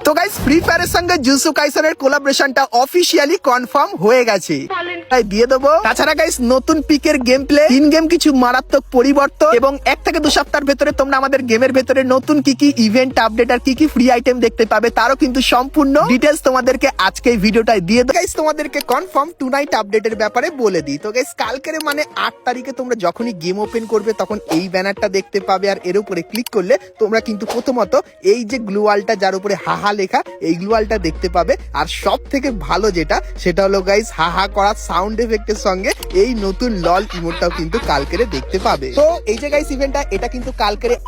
তো guys free ফায়ারের সঙ্গে জুজুৎসু কাইসেনের কোলাবোরেশনটা অফিশিয়ালি কনফার্ম হয়ে গেছে, তাই দিয়ে দেবো। তাছাড়া গাইস নতুন পিকের গেম প্লে, ইন গেম কিছু মারাত্মক পরিবর্তন এবং 1 থেকে 2 সপ্তাহের ভেতরে তোমরা আমাদের গেমের ভেতরে নতুন কি কি ইভেন্ট আপডেট আর কি কি ফ্রি আইটেম দেখতে পাবে তারও কিন্তু সম্পূর্ণ ডিটেলস তোমাদেরকে আজকে এই ভিডিওটায় দিয়ে দেবো। গাইস তোমাদেরকে কনফার্ম টু নাইট আপডেটের ব্যাপারে বলে দিই। তো গাইস কালকের মানে 8 তারিখে তোমরা যখনই গেম ওপেন করবে তখন এই ব্যানারটা দেখতে পাবে, আর এর উপরে ক্লিক করলে তোমরা কিন্তু প্রথমত এই যে গ্লুয়ালটা যার উপরে হাহা লেখা এই গ্লুয়ালটা দেখতে পাবে। আর সব থেকে ভালো যেটা সেটা হলো গাইস হাহা করা সাউন্ড এফেক্টের সঙ্গে এই নতুন লল ইমোটটাও কিন্তু কালকেরে দেখতে পাবে। তো এই যে গাইস ইভেন্টটা এটা কিন্তু কালকেরে।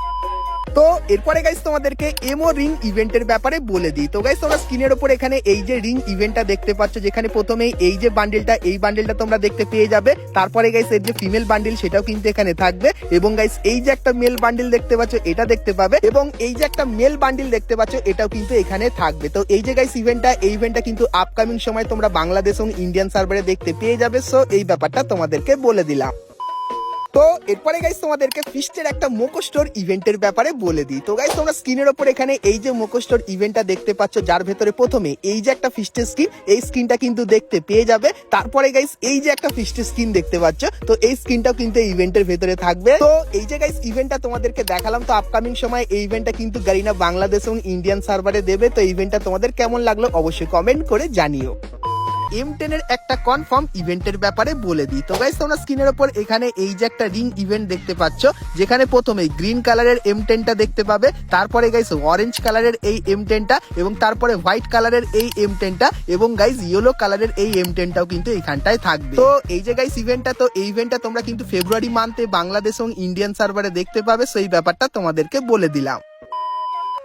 তো এরপরে গাইস তোমাদেরকে এমো রিং ইভেন্টের ব্যাপারে বলে দিই। তো গাইস তোমরা স্ক্রিনের উপর এখানে এই যে রিং ইভেন্টটা দেখতে পাচ্ছ, যেখানে প্রথমেই এই যে বান্ডেলটা এই বান্ডেলটা তোমরা দেখতে পেয়ে যাবে। তারপরে গাইস এর যে ফিমেল বান্ডেল সেটাও কিন্তু এখানে থাকবে, এবং গাইস এই যে একটা মেল বান্ডেল দেখতে পাচ্ছ এটা দেখতে পাবে, এবং এই যে একটা মেল বান্ডেল দেখতে পাচ্ছ এটাও কিন্তু এখানে থাকবে। তো এই যে গাইস এই ইভেন্টটা কিন্তু আপকামিং সময় তোমরা বাংলাদেশ এবং ইন্ডিয়ান সার্ভারে দেখতে পেয়ে যাবে। সো এই ব্যাপারটা তোমাদেরকে বলে দিলাম। তো এরপরে গাইস তোমাদেরকে ফিস্টের একটা মোকো স্টোর ইভেন্টের ব্যাপারে বলে দিই। তো গাইস তোমরা স্ক্রিনের উপর এখানে এই যে মোকো স্টোর ইভেন্টটা দেখতে পাচ্ছ, যার ভেতরে প্রথমে এই যে একটা ফিস্টের স্কিন, এই স্কিনটা কিন্তু দেখতে পেয়ে যাবে। তারপরে গাইস এই যে একটা ফিস্টের স্কিন দেখতে পাচ্ছ, তো এই স্কিনটাও কিন্তু এই ইভেন্টের ভেতরে থাকবে। তো এই যে গাইস ইভেন্টটা তোমাদেরকে দেখালাম, তো আপকামিং সময় এই ইভেন্টটা কিন্তু গারিনা বাংলাদেশ এবং ইন্ডিয়ান সার্ভারে দেবে। তো ইভেন্টটা তোমাদের কেমন লাগলো অবশ্যই কমেন্ট করে জানিও। M10 এর একটা কনফার্ম ইভেন্টের ব্যাপারে বলে দিই। তো গাইস তোমরা স্ক্রিনের উপর এখানে এই যে একটা রিং ইভেন্ট দেখতে পাচ্ছ, যেখানে প্রথমে গ্রিন কালারের M10টা দেখতে পাবে, তারপরে গাইস অরেঞ্জ কালারের এই M10টা, এবং তারপরে হোয়াইট কালারের এই M10টা, এবং গাইস ইয়েলো কালারের এই M10টাও কিন্তু এইখানটায় থাকবে। তো এই যে গাইস ইভেন্টটা, তো এই ইভেন্টটা তোমরা কিন্তু ফেব্রুয়ারি মান্থে বাংলাদেশ এবং ইন্ডিয়ান সার্ভারে দেখতে পাবে। সেই ব্যাপারটা তোমাদেরকে বলে দিলাম।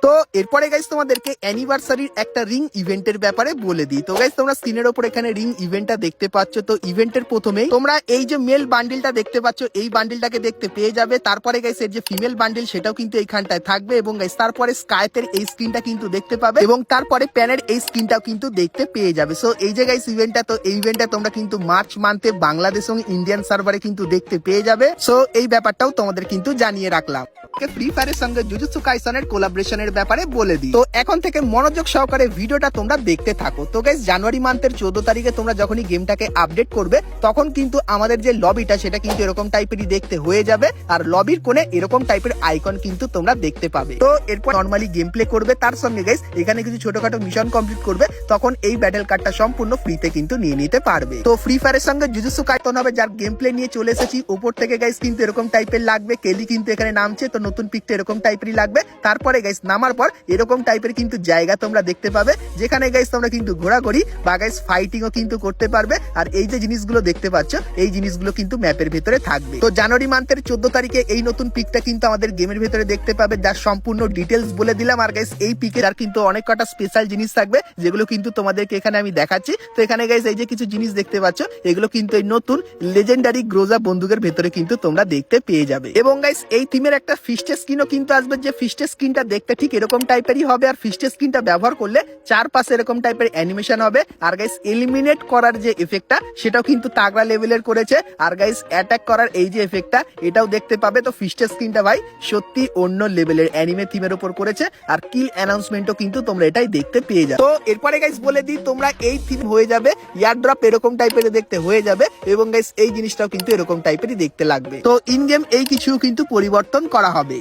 তো এরপরে গাইস তোমাদেরকে অ্যানিভার্সারির একটা রিং ইভেন্টের ব্যাপারে বলে দিই। তো গাইস তোমরা স্ক্রিনের উপর এখানে রিং ইভেন্টটা দেখতে পাচ্ছ। তো ইভেন্টের প্রথমেই তোমরা এই যে মেল বান্ডিলটা দেখতে পাচ্ছ এই বান্ডিলটাকে দেখতে পেয়ে যাবে। তারপরে গাইস এর যে ফিমেল বান্ডিল সেটাও কিন্তু এইখানটায় থাকবে, এবং গাইস তারপরে স্কাইপের এই স্ক্রিনটা কিন্তু দেখতে পাবে, এবং তারপরে প্যানের এই স্ক্রিনটাও কিন্তু দেখতে পেয়ে যাবে। সো এই যে গাইস ইভেন্টটা, তো এই ইভেন্টটা তোমরা কিন্তু মার্চ মান্থে বাংলাদেশ এবং ইন্ডিয়ান সার্ভারে কিন্তু দেখতে পেয়ে যাবে। সো এই ব্যাপারটাও তোমাদের কিন্তু জানিয়ে রাখলাম। ফ্রি ফায়ারের সঙ্গে জুজুৎসু কাইসেনের কোলাবোরেশনের ব্যাপারে বলে দিই। তো এখন থেকে মনোযোগ সহকারে ভিডিওটা তোমরা দেখতে থাকো। তো গাইস জানুয়ারি মান্থের 14 তারিখে তোমরা যখনই গেমটাকে আপডেট করবে তখন কিন্তু আমাদের যে লবিটা সেটা কিন্তু এরকম টাইপেরই দেখতে হয়ে যাবে, আর লবির কোণে এরকম টাইপের আইকন কিন্তু তোমরা দেখতে পাবে। তো এরপর নরমালি গেম প্লে করবে, তার সঙ্গে গাইস এখানে কিছু ছোটখাটো মিশন কমপ্লিট করবে, তখন এই ব্যাটেল কার্ডটা সম্পূর্ণ ফ্রিতে কিন্তু নিয়ে নিতে পারবে। তো ফ্রি ফায়ারের সঙ্গে জুজুৎসু কাইসেন হবে, যার গেম প্লে নিয়ে চলে এসেছি। উপর থেকে গাইস কিন্তু এরকম টাইপের লাগবে, কেলি কিন্তু এখানে নামছে, তো নতুন পিকটা এরকম টাইপেরই লাগবে। তারপরে গাইস নামার পর এরকম টাইপের কিন্তু জায়গা তোমরা দেখতে পাবে, যেখানে গাইস তোমরা কিন্তু ঘোরাঘুরি বা গাইস ফাইটিংও কিন্তু করতে পারবে। আর এই যে জিনিসগুলো দেখতে পাচ্ছ এই জিনিসগুলো কিন্তু ম্যাপের ভেতরে থাকবে। তো জানুয়ারি মান্থের 14 তারিখে এই নতুন পিকটা কিন্তু আমাদের গেমের ভেতরে দেখতে পাবে, যার সম্পূর্ণ ডিটেলস বলে দিলাম। আর গাইস এই পিকের আর কিন্তু অনেক কটা স্পেশাল জিনিস থাকবে, যেগুলো কিন্তু তোমাদেরকে এখানে আমি দেখাচ্ছি। তো এখানে গাইস এই যে কিছু জিনিস দেখতে পাচ্ছ এগুলো কিন্তু এই নতুন লেজেন্ডারি গ্রোজা বন্দুকের ভেতরে কিন্তু তোমরা দেখতে পেয়ে যাবে। এবং গাইস এই থিমের একটা ফিস্টের স্কিনও কিন্তু আসবে, যে ফিস্টের স্কিনটা দেখতে ঠিক এরকম টাইপেরই হবে, আর ফিস্টের স্কিনটা ব্যবহার করলে চারপাশে এরকম টাইপের অ্যানিমেশন হবে। আর গাইস এলিমিনেট করার যে এফেক্টটা সেটাও কিন্তু তাগড়া লেভেলের করেছে, আর গাইস অ্যাটাক করার এই যে এফেক্টটা এটাও দেখতে পাবে। তো ফিস্টের স্কিনটা ভাই সত্যি অন্য লেভেলের অ্যানিমে থিমের উপর করেছে, আর কিল অ্যানাউন্সমেন্টও কিন্তু তোমরা এটাই দেখতে পেয়ে যাবে। তো এরপরে গাইস বলে দিই, তোমরা এই থিম হয়ে যাবে এয়ার ড্রপ এরকম টাইপের দেখতে হয়ে যাবে, এবং গাইস এই জিনিসটাও কিন্তু এরকম টাইপেরই দেখতে লাগবে। তো ইন গেম এই কিছু কিন্তু পরিবর্তন করা হবে।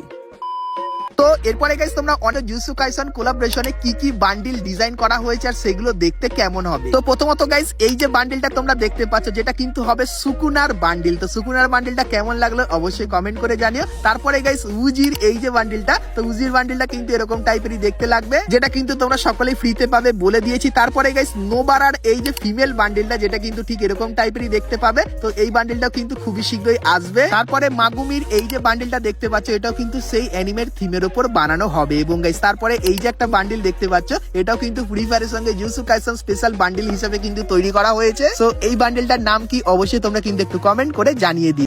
তো এরপরে গাইস তোমরা অনেক জুজুৎসু কাইসেন কোলাবোরেশনে কি কি বান্ডিল ডিজাইন করা হয়েছে আর সেগুলো দেখতে কেমন হবে। তো প্রথমত গাইস এই যে বান্ডিলটা তোমরা দেখতে পাচ্ছ যেটা কিন্তু হবে সুকুনার বান্ডিল। তো সুকুনার বান্ডিলটা কেমন লাগলো অবশ্যই কমেন্ট করে জানিও। তারপরে গাইস উজির এই যে বান্ডিলটা, তো উজির বান্ডিলটা কিন্তু এরকম টাইপেরই দেখতে লাগবে, যেটা কিন্তু তোমরা সকলেই ফ্রিতে পাবে বলে দিয়েছি। তারপরে গাইস নোবারার এই যে ফিমেল বান্ডিলটা, যেটা কিন্তু ঠিক এরকম টাইপেরই দেখতে পাবে। তো এই বান্ডিলটাও কিন্তু খুবই শীঘ্রই আসবে। তারপরে মাগুমির এই যে বান্ডিলটা দেখতে পাচ্ছ এটাও কিন্তু সেই অ্যানিমের থিমের উপর বানানো হবে। এবং গাইস তারপরে এই যে একটা বান্ডিল দেখতে পাচ্ছ এটাও কিন্তু ফ্রি ফায়ারের সঙ্গে জুজুৎসু কাইসেন স্পেশাল বান্ডিল হিসেবে কিন্তু তৈরি করা হয়েছে। সো এই বান্ডিলটার নাম কি অবশ্যই তোমরা কিন্তু একটু কমেন্ট করে জানিয়ে দিও।